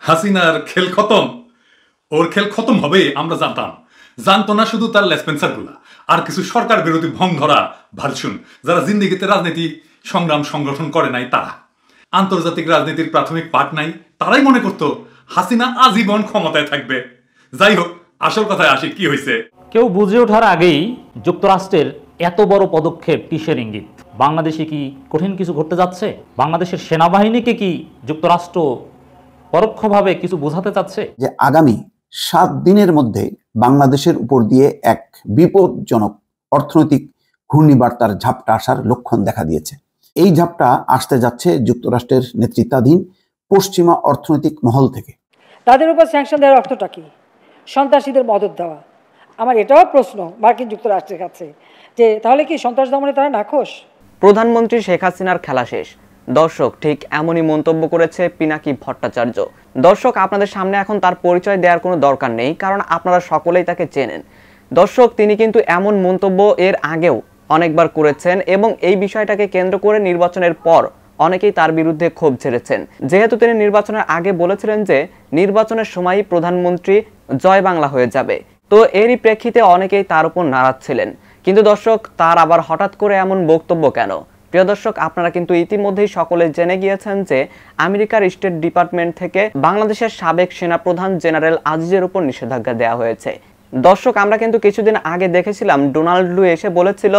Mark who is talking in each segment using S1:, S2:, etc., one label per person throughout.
S1: হাসিনার খেল খতম। ওর খেল খতম হবে আমরা জানতাম। জানতো না শুধু তার লেসপেন্সার গুলা, আর কিছু সরকার বিরোধী ভং ধরা ভালসুন যারা জিন্দিগিতে রাজনীতি সংগ্রাম সংগঠন করে নাই, তারা আন্তর্জাতিক রাজনীতির প্রাথমিক পাঠ নাই, তারাই মনে করতো হাসিনা আজীবন ক্ষমতায় থাকবে। যাই হোক, আসল কথায় আসি, কি হয়েছে
S2: কেউ বুঝে ওঠার আগেই যুক্তরাষ্ট্রের এত বড় পদক্ষেপ কিসের ইঙ্গিত? বাংলাদেশে কি কঠিন কিছু ঘটতে যাচ্ছে? বাংলাদেশের সেনাবাহিনীকে কি যুক্তরাষ্ট্র পরোক্ষভাবে কিছু বোঝাতে চাচ্ছে
S3: যে আগামী 7 দিনের মধ্যে বাংলাদেশের উপর দিয়ে এক বিপজ্জনক অর্থনৈতিক ঘূর্ণিবার্তার ঝাপটা আসার লক্ষণ দেখা দিয়েছে। এই ঝাপটা আসতে যাচ্ছে যুক্তরাষ্ট্রের নেতৃত্বাধীন পশ্চিমা অর্থনৈতিক মহল থেকে।
S4: তাদের উপর স্যাংশন দেওয়ার অর্থটা কি? সন্ত্রাসীদের মদত দেওয়া। আমার এটাও প্রশ্ন মার্কিন যুক্তরাষ্ট্রের কাছে, যে তাহলে কি সন্ত্রাস দমনে তারা নাখোশ?
S5: প্রধানমন্ত্রী শেখ হাসিনার খেলা শেষ। দর্শক, ঠিক এমনই মন্তব্য করেছে পিনাকি ভট্টাচার্য। দর্শক, আপনাদের সামনে এখন তার পরিচয় দেওয়ার কোনো দরকার নেই, কারণ আপনারা সকলেই তাকে চেনেন। দর্শক, তিনি কিন্তু এমন মন্তব্য এর আগেও অনেকবার করেছেন এবং এই বিষয়টাকে কেন্দ্র করে নির্বাচনের পর অনেকেই তার বিরুদ্ধে ক্ষোভ ঝেড়েছেন। যেহেতু তিনি নির্বাচনের আগে বলেছিলেন যে নির্বাচনের সময়ই প্রধানমন্ত্রী জয় বাংলা হয়ে যাবে, তো এরই প্রেক্ষিতে অনেকেই তার উপর নারাজ ছিলেন। কিন্তু দর্শক, তার আবার হঠাৎ করে এমন বক্তব্য কেন? প্রিয় দর্শক, আপনারা কিন্তু ইতিমধ্যেই সকলে জেনে গিয়েছেন যে আমেরিকার স্টেট ডিপার্টমেন্ট থেকে বাংলাদেশের সাবেক সেনাপ্রধান জেনারেল আজিজের উপর নিষেধাজ্ঞা দেওয়া হয়েছে। দর্শক, আমরা কিন্তু কিছুদিন আগে দেখেছিলাম ডোনাল্ড লু এসে বলেছিল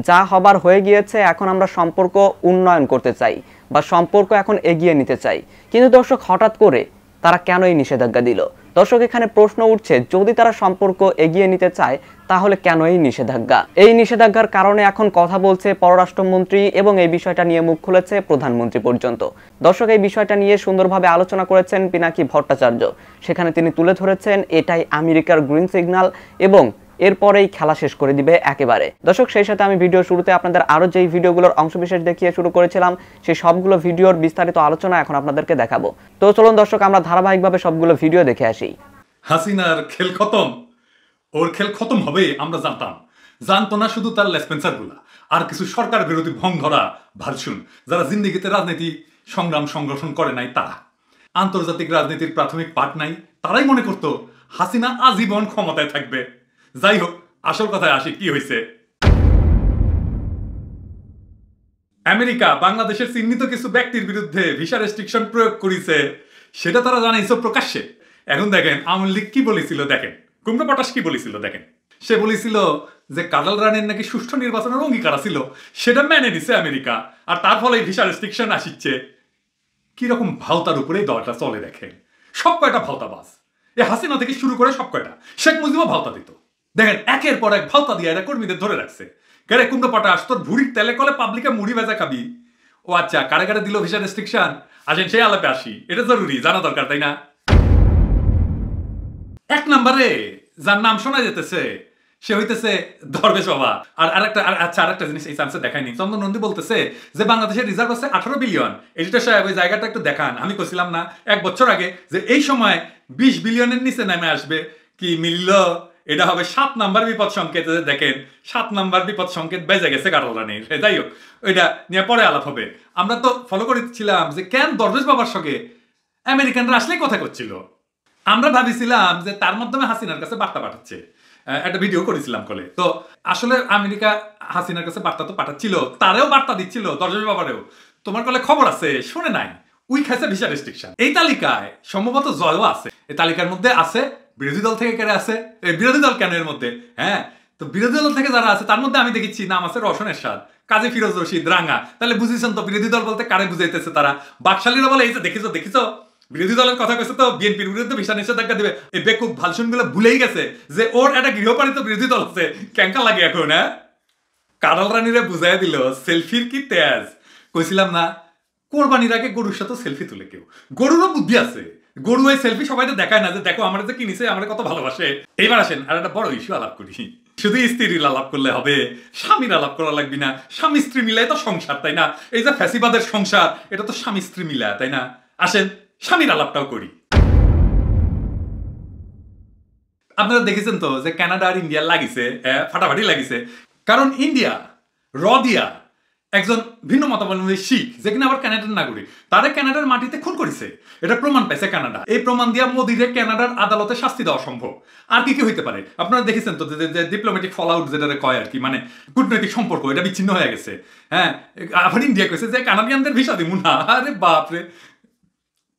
S5: যা হবার হয়ে গিয়েছে, এখন আমরা সম্পর্ক উন্নয়ন করতে চাই বা সম্পর্ক এখন এগিয়ে নিতে চাই। কিন্তু দর্শক, হঠাৎ করে তারা কেন এই নিষেধাজ্ঞা দিল? দর্শক, এখানে প্রশ্ন উঠছে, যদি তারা সম্পর্ক এগিয়ে নিতে চায় তাহলে কেন এই নিষেধাজ্ঞা? এই নিষেধাজ্ঞার কারণে এখন কথা বলছে পররাষ্ট্রমন্ত্রী এবং এই বিষয়টা নিয়ে মুখ খুলেছে প্রধানমন্ত্রী পর্যন্ত। দর্শক, এই বিষয়টা নিয়ে সুন্দরভাবে আলোচনা করেছেন পিনাকি ভট্টাচার্য। সেখানে তিনি তুলে ধরেছেন এটাই আমেরিকার গ্রিন সিগন্যাল এবং এরপরেই খেলা শেষ করে দিবে একেবারে। দর্শক, সেই সাথে আমি ভিডিও শুরুতে আপনাদের আরো যেই ভিডিওগুলোর অংশবিশেষ দেখিয়ে শুরু করেছিলাম, সেই সবগুলো ভিডিওর বিস্তারিত আলোচনা এখন আপনাদেরকে দেখাবো। তো চলুন দর্শক, আমরা ধারাবাহিকভাবে সবগুলো ভিডিও দেখে আসি।
S1: হাসিনার খেল খতম। ওর খেল খতম হবে আমরা জানতাম। জানতো না শুধু তার লেসপেন্সার গুলা, আর কিছু সরকার বিরোধী ভং ধরা ভালসুন যারা জিন্দিগিতে রাজনীতি সংগ্রাম সংগঠন করে নাই, তারা আন্তর্জাতিক রাজনীতির প্রাথমিক পাঠ নাই, তারাই মনে করতো হাসিনা আজীবন ক্ষমতায় থাকবে। যাই হোক, আসল কথায় আসি, কি হয়েছে আমেরিকা বাংলাদেশের চিহ্নিত কিছু ব্যক্তির বিরুদ্ধে ভিসা রেস্ট্রিকশন প্রয়োগ করেছে, সেটা তারা জানাইছে প্রকাশ্যে। এখন দেখেন আওয়ামী লীগ কি বলেছিল, দেখেন কুমড়া পটাশ কি বলেছিল। দেখেন, সে বলেছিল যে কাদাল রানের নাকি সুষ্ঠু নির্বাচনের অঙ্গীকার ছিল, সেটা মেনে নিছে আমেরিকা, আর তার ফলে ভিসা রেস্ট্রিকশন আসিচ্ছে। কিরকম ভাওতার উপরেই দলটা চলে, দেখেন সব কয়টা ভাওতাবাজ। এ হাসিনা থেকে শুরু করে সব কয়টা, শেখ মুজিবও ভাওতা দিত। দেখেন একের পর এক ভাওতা দিয়ে এরা কর্মীদের ধরে রাখছে। কেরে কুমড়ো পটাশ, তোর ভুড়ির তেলে কলে পাবলিকে মুড়ি ভেজা খাবি। ও আচ্ছা, কারে কারে দিল ভিসা রেস্ট্রিকশন? আসেন সেই আলাপে আসি, এটা জরুরি জানা দরকার, তাই না? এক নম্বরে যার নাম শোনা যেতেছে সে হইতেছে দরবেশ বাবা। আর আরেকটা জিনিস এই চান্সে দেখায়নি, চন্দন নন্দী বলতেছে যে বাংলাদেশের রিজার্ভ আছে 18 বিলিয়ন। এডিটর সাহেব ওই জায়গাটা একটু দেখান। আমি কইছিলাম না 1 বছর আগে যে এই সময় 20 বিলিয়নের নিচে নেমে আসবে, কি মিলল? এটা হবে 7 নাম্বার বিপদ সংকেত। দেখেন 7 নাম্বার বিপদ সংকেত বেজে গেছে কারণ রানীর। যাই হোক, ওইটা নিয়ে পরে আলাপ হবে। আমরা তো ফলো করেছিলাম যে কেন দরবেশ বাবার সঙ্গে আমেরিকানরা আসলেই কথা করছিল। আমরা ভাবিছিলাম যে তার মাধ্যমে হাসিনার কাছে বার্তা পাঠাচ্ছে, একটা ভিডিও করেছিলাম কলে। তো আসলে আমেরিকা হাসিনার কাছে বার্তা তো পাঠাচ্ছিল, তারেও বার্তা দিচ্ছিল, দরবেশ বাবারেও। তোমার কলে খবর আছে, শুনে নাই, উই খাইছে ভিসা রেস্ট্রিকশন। এই তালিকায় সম্ভবত জয়ও আছে। এই তালিকার মধ্যে আছে বিরোধী দল থেকে কেড়ে আছে। বিরোধী দল কেন এর মধ্যে? হ্যাঁ, তো বিরোধী দল থেকে যারা আছে তার মধ্যে আমি দেখেছি নাম আছে রওশন এরশাদ, কাজী ফিরোজ রশিদ, রাঙ্গা। তাহলে বুঝেছেন তো বিরোধী দল বলতে কারে বুঝাইতেছে তারা? বাকশালীরা বলে এই যে দেখিছো বিরোধী দলের কথা কইছে তো বিএনপির বিরুদ্ধে ভিসা নিষেধাজ্ঞা দিবে। এই বেকুব ভালসুন গুলো ভুলেই গেছে যে ওর একটা গৃহপালিত বিরোধী দল আছে। ক্যাঙ্কা লাগে এখন। হ্যাঁ, কাডাল রানীরা বুঝাই দিল সেলফির কি তেজ। কইছিলাম না কোরবানির আগে গরুর সাথে সেলফি তুলে কেউ? গরুরও বুদ্ধি আছে। গরু এই সেলফি সবাইকে দেখায় না যে দেখো আমার যে কিনেছে, আমার কত ভালোবাসে। এইবার আসেন আর একটা বড় ইস্যু আলাপ করি। শুধু স্ত্রীর আলাপ করলে হবে, স্বামীর আলাপ করা লাগবে না। স্বামী স্ত্রী মিলাই তো সংসার, তাই না? এই যে ফ্যাসিবাদের সংসার, এটা তো স্বামী স্ত্রী মিলায়, তাই না? আসেন স্বামীর আলাপটাও করি। আপনারা দেখেছেন তো যে কানাডা আর ইন্ডিয়া লাগিছে, ফাটাফাটি লাগিছে। কারণ ইন্ডিয়া র দিয়া একজন ভিন্ন মতাবলম্বী শিখ, যে কিনা আবার কানাডার নাগরিক, তারা কানাডার মাটিতে খুন করেছে, এটা প্রমাণ পাইছে কানাডা। এই প্রমাণ দিয়া মোদিরে কানাডার আদালতে শাস্তি দেওয়া সম্ভব। আর কি কি হইতে পারে? আপনারা দেখেছেন তো যে ডিপ্লোম্যাটিক ফল আউট যেটা কয় আর কি, মানে কূটনৈতিক সম্পর্ক এটা বিচ্ছিন্ন হয়ে গেছে। হ্যাঁ, আবার ইন্ডিয়া কইছে যে কানাডিয়ানদের ভিসা দিব না। আরে বাপরে,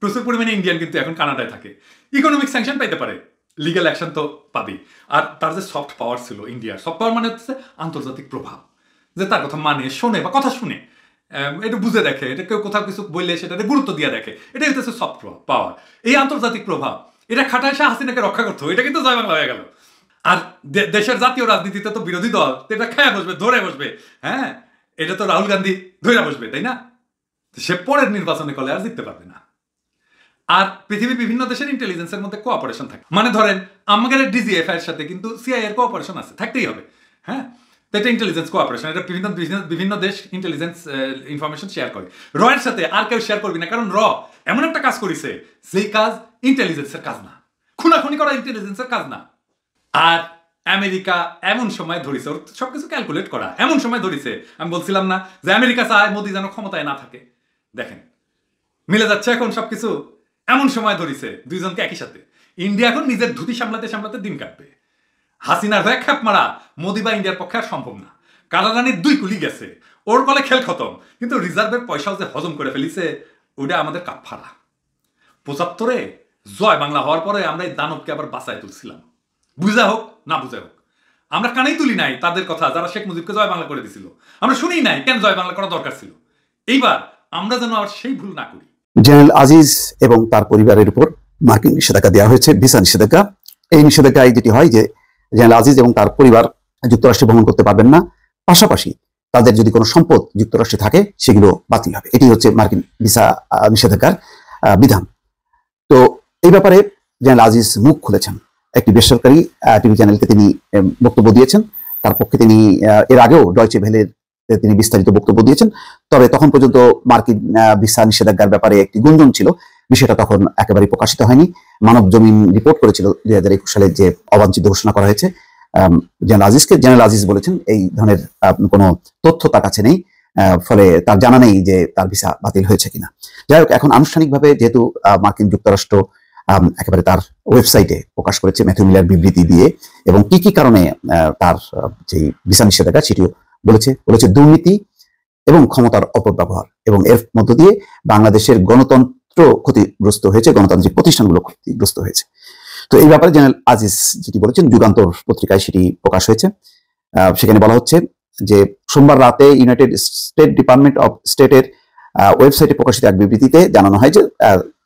S1: প্রচুর পরিমাণে ইন্ডিয়ান কিন্তু এখন কানাডায় থাকে। ইকোনমিক স্যাংশন পাইতে পারে, লিগ্যাল অ্যাকশন তো পাবেই। আর তার যে সফট পাওয়ার ছিল ইন্ডিয়ার, সফট পাওয়ার মানে হচ্ছে আন্তর্জাতিক প্রভাব, যে তার কথা মানে শোনে বা কথা শুনে, এটা বুঝে দেখে, এটা কেউ কোথাও কিছু বললে সেটাতে গুরুত্ব দিয়ে দেখে, এটাই হচ্ছে সফট পাওয়ার। এই আন্তর্জাতিক প্রভাব এটা খাটায় শাহ হাসিনাকে রক্ষা করতো, এটা কিন্তু জয় বাংলা হয়ে গেল। আর দেশের জাতীয় রাজনীতিতে তো বিরোধী দল এটা খায়া বসবে, ধরে বসবে। হ্যাঁ, এটা তো রাহুল গান্ধী ধরে বসবে, তাই না? সে পরের নির্বাচনে কলে আর জিততে পারবে না। আর পৃথিবীর বিভিন্ন দেশের ইন্টেলিজেন্সের মধ্যে কোঅপারেশন থাকে, মানে ধরেন আমাদের ডিজিএফআই এর সাথে কিন্তু সিআইএ এর কোঅপারেশন আছে, থাকতেই হবে। হ্যাঁ, তো এটা ইন্টেলিজেন্স কোঅপারেশন, এটা বিভিন্ন দেশ ইন্টেলিজেন্স ইনফরমেশন শেয়ার করে। র এর সাথে আর কেউ শেয়ার করবি না, কারণ র এমন একটা কাজ করেছে যেই কাজ ইন্টেলিজেন্সের কাজ না, খুনাখুনি করা ইন্টেলিজেন্সের কাজ না। আর আমেরিকা এমন সময় ধরেছে, ওর সবকিছু ক্যালকুলেট করা, এমন সময় ধরেছে, আমি বলছিলাম না যে আমেরিকা চায় মোদি যেন ক্ষমতায় না থাকে। দেখেন মিলে যাচ্ছে এখন সবকিছু। এমন সময় ধরেছে দুইজনকে একই সাথে। ইন্ডিয়া এখন নিজের ধুতি সামলাতে সামলাতে দিন কাটবে। হাসিনার হয়ে খ্যাপ মারা মোদি বা ইন্ডিয়ার পক্ষে আর সম্ভব না। কারারানির 2 কুলি গেছে, ওর কলে খেল খতম, কিন্তু রিজার্ভের পয়সাও যে হজম করে ফেলিছে ওটা আমাদের কাপফারা। 75-এ জয় বাংলা হওয়ার পরে আমরা এই দানবকে আবার বাঁচায় তুলছিলাম, বুঝা হোক না বুঝা হোক। আমরা কানেই তুলি নাই তাদের কথা যারা শেখ মুজিবকে জয় বাংলা করে দিছিল, আমরা শুনি নাই কেন জয় বাংলা করা দরকার ছিল। এইবার আমরা যেন আর সেই ভুল না করি।
S3: জেনারেল আজিজ এবং তার পরিবারের উপর মার্কিন নিষেধাজ্ঞা দেওয়া হয়েছে, ভিসা নিষেধাজ্ঞা। এই নিষেধাজ্ঞায় যেটি হয় যে জেনারেল আজিজ এবং তার পরিবার যুক্তরাষ্ট্রে ভ্রমণ করতে পারবেন না, পাশাপাশি তাদের যদি কোনো সম্পদ যুক্তরাষ্ট্রে থাকে সেগুলো বাতিল হবে। এটি হচ্ছে মার্কিন ভিসা নিষেধাজ্ঞার বিধান। তো এই ব্যাপারে জেনারেল আজিজ মুখ খুলেছেন, একটি বেসরকারি টিভি চ্যানেলকে তিনি বক্তব্য দিয়েছেন। তার পক্ষে তিনি এর আগেও ডয়চে ভেলের তিনি বিস্তারিত বক্তব্য দিয়েছেন। তবে তখন পর্যন্ত মার্কিন ভিসা নিষেধাজ্ঞার ব্যাপারে একটি গুঞ্জন ছিল, বিষয়টা তখন একেবারে প্রকাশিত হয়নি। মানব জমিন রিপোর্ট করেছিল 2021 সালে যে অবাঞ্ছিত ঘোষণা করা হয়েছে জেনারেল আজিজকে। জেনারেল আজিজ বলেছেন এই ধরনের কোনো তথ্য তার কাছে নেই, ফলে তার জানা নেই যে তার ভিসা বাতিল হয়েছে কিনা। যাই হোক, এখন আনুষ্ঠানিকভাবে যেহেতু মার্কিন যুক্তরাষ্ট্র একেবারে তার ওয়েবসাইটে প্রকাশ করেছে ম্যাথিউ মিলার বিবৃতি দিয়ে, এবং কি কি কারণে তার যে ভিসা নিষেধাজ্ঞা সেটিও বলেছে দুর্নীতি এবং ক্ষমতার অপব্যবহার, এবং এর মধ্য দিয়ে বাংলাদেশের গণতন্ত্র ক্ষতিগ্রস্ত হয়েছে, গণতান্ত্রিক প্রতিষ্ঠানগুলো ক্ষতিগ্রস্ত হয়েছে। তো এই ব্যাপারে জেনারেল আজিজ যেটি বলেছেন যুগান্তর পত্রিকায় সেটি প্রকাশ হয়েছে। সেখানে বলা হচ্ছে যে সোমবার রাতে ইউনাইটেড স্টেট ডিপার্টমেন্ট অফ স্টেটের ওয়েবসাইটে প্রকাশিত এক বিবৃতিতে জানানো হয় যে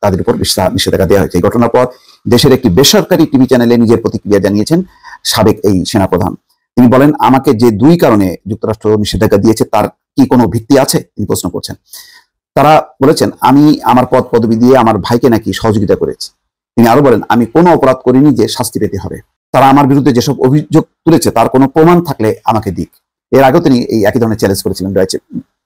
S3: তাদের উপর ভিসা নিষেধাজ্ঞা দেওয়া হয়েছে। এই ঘটনার পর দেশের একটি বেসরকারি টিভি চ্যানেলে নিজের প্রতিক্রিয়া জানিয়েছেন সাবেক এই সেনাপ্রধান। তিনি বলেন, আমাকে যে 2 কারণে যুক্তরাষ্ট্র নিষেধাজ্ঞা দিয়েছে তার কি কোনো ভিত্তি আছে, তিনি প্রশ্ন করছেন। তারা বলেছেন, আমি আমার পদ পদবি দিয়ে আমার ভাইকে নাকি সহযোগিতা করেছি। তিনি আরো বলেন, আমি কোনো অপরাধ করিনি যে শাস্তি পেতে হবে। তারা আমার বিরুদ্ধে যেসব অভিযোগ তুলেছে তার কোনো প্রমাণ থাকলে আমাকে দিক। এর আগেও তিনি এই একই ধরনের চ্যালেঞ্জ করেছিলেন ডয়চে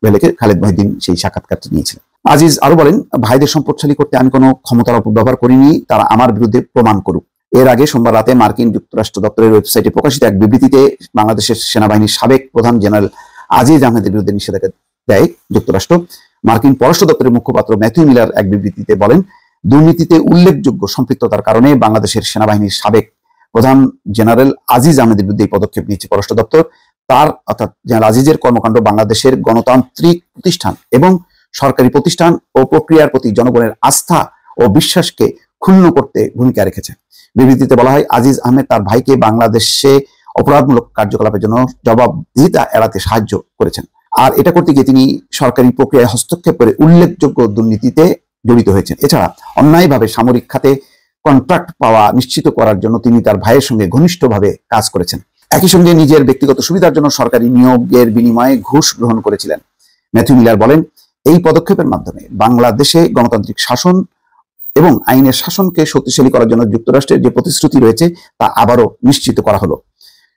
S3: ভেলেকে, খালেদ মহিউদ্দিন সেই সাক্ষাৎকারটি নিয়েছিলেন। আজিজ আরো বলেন, ভাইদের সম্পদশালী করতে আমি কোনো ক্ষমতার অপব্যবহার করিনি, তারা আমার বিরুদ্ধে প্রমাণ করুক। এর আগে সোমবার রাতে মার্কিন যুক্তরাষ্ট্র দপ্তরের ওয়েবসাইটে প্রকাশিত এক বিবৃতিতে বাংলাদেশের সেনাবাহিনীর সাবেক প্রধান জেনারেল আজিজ আহমেদের বিরুদ্ধে নিষেধাজ্ঞা দেয় যুক্তরাষ্ট্র। মার্কিন পররাষ্ট্র দপ্তরের মুখপাত্র ম্যাথিউ মিলার এক বিবৃতিতে বলেন, দুর্নীতিতে উল্লেখযোগ্য সম্পৃক্ততার কারণে বাংলাদেশের সেনাবাহিনীর সাবেক প্রধান জেনারেল আজিজ আহমেদের বিরুদ্ধে এই পদক্ষেপ নিয়েছে পররাষ্ট্র দপ্তর। তার অর্থাৎ জেনারেল আজিজের কর্মকাণ্ড বাংলাদেশের গণতান্ত্রিক প্রতিষ্ঠান এবং সরকারি প্রতিষ্ঠান ও প্রক্রিয়ার প্রতি জনগণের আস্থা ও বিশ্বাসকে ক্ষুণ্ণ করতে ভূমিকা রেখেছে। বিবৃতিতে বলা হয়, আজিজ আহমেদ তার ভাইকে বাংলাদেশে অপরাধমূলক কার্যকলাপের জন্য জবাবদিহিতা এড়াতে সাহায্য করেছেন। আর এটা করতে গিয়ে তিনি সরকারি প্রক্রিয়ায় হস্তক্ষেপ করে উল্লেখযোগ্য দুর্নীতিতে জড়িত হয়েছেন। এছাড়া অন্যায়ভাবে সামরিক খাতে কন্ট্রাক্ট পাওয়া নিশ্চিত করার জন্য তিনি তার ভাইয়ের সঙ্গে ঘনিষ্ঠভাবে কাজ করেছেন। একই সঙ্গে নিজের ব্যক্তিগত সুবিধার জন্য সরকারি নিয়োগের বিনিময়ে ঘুষ গ্রহণ করেছিলেন। ম্যাথিউ মিলার বলেন, এই পদক্ষেপের মাধ্যমে বাংলাদেশে গণতান্ত্রিক শাসন এবং আইনের শাসনকে শক্তিশালী করার জন্য যুক্তরাষ্ট্রের যে প্রতিশ্রুতি রয়েছে তা আবারও নিশ্চিত করা হলো।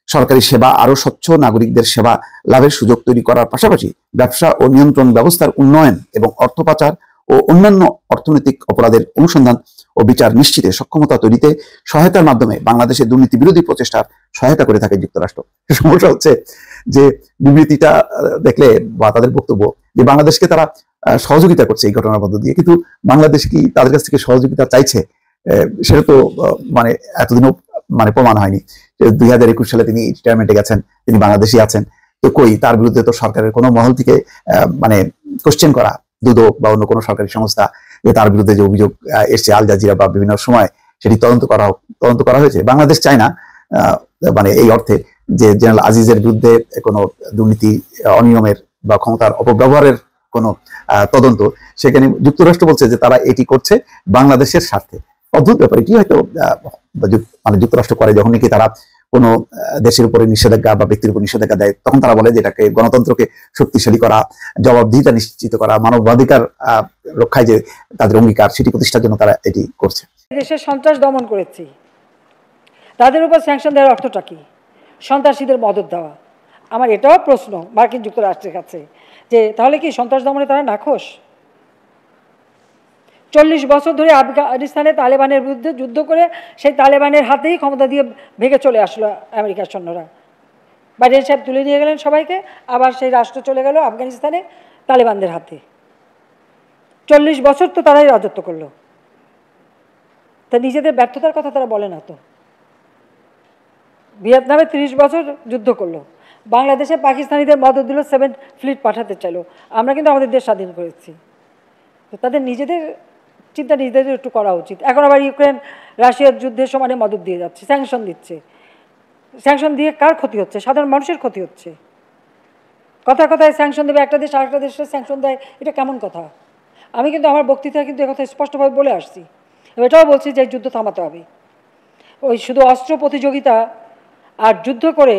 S3: সরকারি সেবা আরো স্বচ্ছ, নাগরিকদের সেবা লাভের সুযোগ তৈরি করার পাশাপাশি ব্যবসা ও নিয়ন্ত্রণ ব্যবস্থার উন্নয়ন এবং অর্থ পাচার ও অন্যান্য অর্থনৈতিক অপরাধের অনুসন্ধান ও বিচার নিশ্চিতে সক্ষমতা তৈরিতে সহায়তার মাধ্যমে বাংলাদেশের দুর্নীতি বিরোধী প্রচেষ্টার সহায়তা করে থাকে যুক্তরাষ্ট্র। সমস্যা হচ্ছে যে বিবৃতিটা দেখলে বা তাদের বক্তব্য যে বাংলাদেশকে তারা সহযোগিতা করছে এই ঘটনার মধ্য দিয়ে, কিন্তু বাংলাদেশ কি তাদের কাছ থেকে সহযোগিতা চাইছে সেটা তো মানে এতদিনও মানে প্রমাণ হয়নি। 2021 সালে তিনি রিটায়ারমেন্টে গেছেন, তিনি বাংলাদেশি আছেন, তো কই তার বিরুদ্ধে তো সরকারের কোনো মহল থেকে মানে কোশ্চেন করা, দুদক বা অন্য কোনো সরকারি সংস্থা যে তার বিরুদ্ধে যে অভিযোগ এসছে আল জাজিরা বা বিভিন্ন সময় সেটি তদন্ত করা হয়েছে। বাংলাদেশ চায় না মানে এই অর্থে যে জেনারেল আজিজের বিরুদ্ধে কোনো দুর্নীতি, অনিয়মের বা ক্ষমতার অপব্যবহারের কোনো তদন্ত। সেখানে যুক্তরাষ্ট্র বলছে যে তারা এটি করছে বাংলাদেশের স্বার্থে। অদ্ভুত ব্যাপার এটি। হয়তো মানে যুক্তরাষ্ট্র করে যখন নাকি তারা কোনো দেশের উপরে নিষেধাজ্ঞা বা ব্যক্তির উপর নিষেধাজ্ঞা দেয়, তখন তারা বলে যে এটাকে গণতন্ত্রকে শক্তিশালী করা, জবাবদিহিতা নিশ্চিত করা, মানবাধিকার রক্ষায় যে তাদের অঙ্গীকার সেটি প্রতিষ্ঠার জন্য তারা এটি করছে।
S4: দেশের সন্ত্রাস দমন করেছি, তাদের উপর স্যাংশন দেওয়ার অর্থটা কি? সন্ত্রাসীদের মদত দেওয়া। আমার এটাও প্রশ্ন মার্কিন যুক্তরাষ্ট্রের কাছে যে তাহলে কি সন্ত্রাস দমনে তারা নাখোশ? 40 বছর ধরে আফগানিস্তানে তালেবানের বিরুদ্ধে যুদ্ধ করে সেই তালেবানের হাতেই ক্ষমতা দিয়ে ভেঙে চলে আসলো আমেরিকার সৈন্যরা। বাইডেন সাহেব তুলে নিয়ে গেলেন সবাইকে, আবার সেই রাষ্ট্র চলে গেল আফগানিস্তানে তালেবানদের হাতে। 40 বছর তো তারাই রাজত্ব করলো, তা নিজেদের ব্যর্থতার কথা তারা বলে না তো। ভিয়েতনামে 30 বছর যুদ্ধ করলো, বাংলাদেশে পাকিস্তানিদের মদত দিল, 7 ফ্লিট পাঠাতে চাইলো। আমরা কিন্তু আমাদের দেশ স্বাধীন করেছি। তো তাদের নিজেদের চিন্তা নিজেদের একটু করা উচিত। এখন আবার ইউক্রেন রাশিয়ার যুদ্ধের সমানে মদত দিয়ে যাচ্ছে, স্যাংশন দিচ্ছে। স্যাংশন দিয়ে কার ক্ষতি হচ্ছে? সাধারণ মানুষের ক্ষতি হচ্ছে। কথায় কথায় স্যাংশন দেবে একটা দেশ আরেকটা দেশের স্যাংশন দেয়, এটা কেমন কথা? আমি কিন্তু আমার বক্তৃতায় কিন্তু একথা স্পষ্টভাবে বলে আসছি। এটাও বলছি যে যুদ্ধ থামাতে হবে। ওই শুধু অস্ত্র প্রতিযোগিতা আর যুদ্ধ করে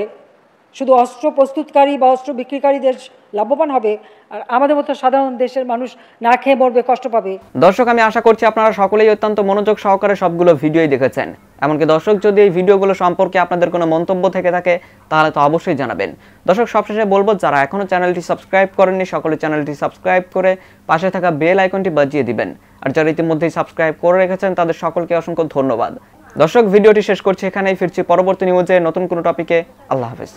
S4: শুধু অস্ত্র প্রস্তুতকারী বা অস্ত্র বিক্রিকারী দেশ লাভবান হবে, আর আমাদের মতো সাধারণ দেশের মানুষ না খেয়ে মরবে, কষ্ট পাবে।
S5: দর্শক, আমি আশা করছি আপনারা সকলেই অত্যন্ত মনোযোগ সহকারে সবগুলো ভিডিওই দেখেছেন। এমনকি দর্শক, যদি এই ভিডিওগুলো সম্পর্কে আপনাদের কোনো মন্তব্য থেকে থাকে তাহলে তো অবশ্যই জানাবেন। দর্শক, সবশেষে বলবো, যারা এখনো চ্যানেলটি সাবস্ক্রাইব করেননি সকলে চ্যানেলটি সাবস্ক্রাইব করে পাশে থাকা বেল আইকনটি বাজিয়ে দিবেন। আর যারা ইতিমধ্যেই সাবস্ক্রাইব করে রেখেছেন তাদের সকলকে অসংখ্য ধন্যবাদ। দর্শক, ভিডিওটি শেষ করছি এখানেই। ফিরছি পরবর্তী নিউজে নতুন কোনো টপিকে। আল্লাহ হাফেজ।